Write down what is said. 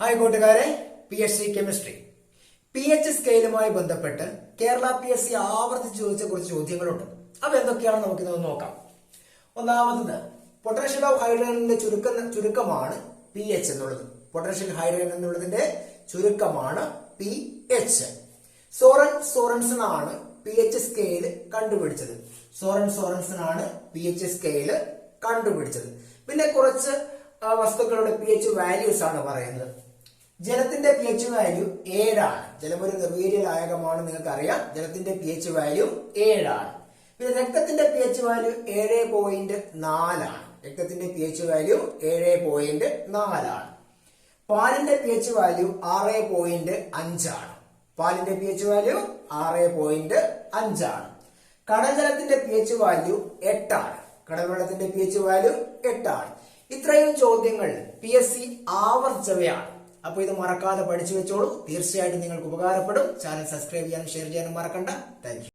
Hi കൂട്ടുകാരെ, PSC chemistry pH സ്കെയിലുമായി ബന്ധപ്പെട്ട് Kerala PSC ആവർത്തിച്ച് ചോദിച്ച കുറച്ച് ചോദ്യങ്ങളുണ്ട്. അവ എന്തൊക്കെയാണെന്ന് നമുക്കിന്ന് നോക്കാം. ഒന്നാമത്, പൊട്ടൻഷ്യൽ ഓഫ് ഹൈഡ്രജന്റെ ചുരുക്കമാണ് pH എന്നുള്ളത്. പൊട്ടൻഷ്യൽ ഹൈഡ്രജൻ എന്നുള്ളതിന്റെ ചുരുക്കമാണ് pH. സോറൻസൺ ആണ് pH സ്കെയിൽ കണ്ടുപിടിച്ചത്. സോറൻസൺ ആണ് pH സ്കെയിൽ കണ്ടുപിടിച്ചത്. പിന്നെ കുറച്ച് വസ്തുക്കളുടെ pH വാല്യൂസ് ആണ് പറയുന്നത്. ജലത്തിന്റെ pH വാല്യൂ 7 ആണ്. ജലം ഒരു നിർവീര്യ ലായകമാണ്, നിങ്ങൾക്കറിയാം. ജലത്തിന്റെ pH വാല്യൂ 7 ആണ്. പിന്നെ രക്തത്തിന്റെ pH വാല്യൂ 7.4 ആണ്. രക്തത്തിന്റെ pH വാല്യൂ 7.4 ആണ്. പാലിന്റെ pH വാല്യൂ 6.5 ആണ്. പാലിന്റെ pH വാല്യൂ 6.5 ആണ്. കടൽ ജലത്തിന്റെ pH വാല്യൂ 8 ആണ്. കടൽ വെള്ളത്തിന്റെ pH വാല്യൂ 8 ആണ്. ഇത്രയും ചോദ്യങ്ങൾ PSC ആവർത്തിച്ചവയാണ്. അപ്പൊ ഇത് മറക്കാതെ പഠിച്ചു വെച്ചോളൂ. തീർച്ചയായിട്ടും നിങ്ങൾക്ക് ഉപകാരപ്പെടും. ചാനൽ സബ്സ്ക്രൈബ് ചെയ്യാനും ഷെയർ ചെയ്യാനും മറക്കണ്ട. Thank you.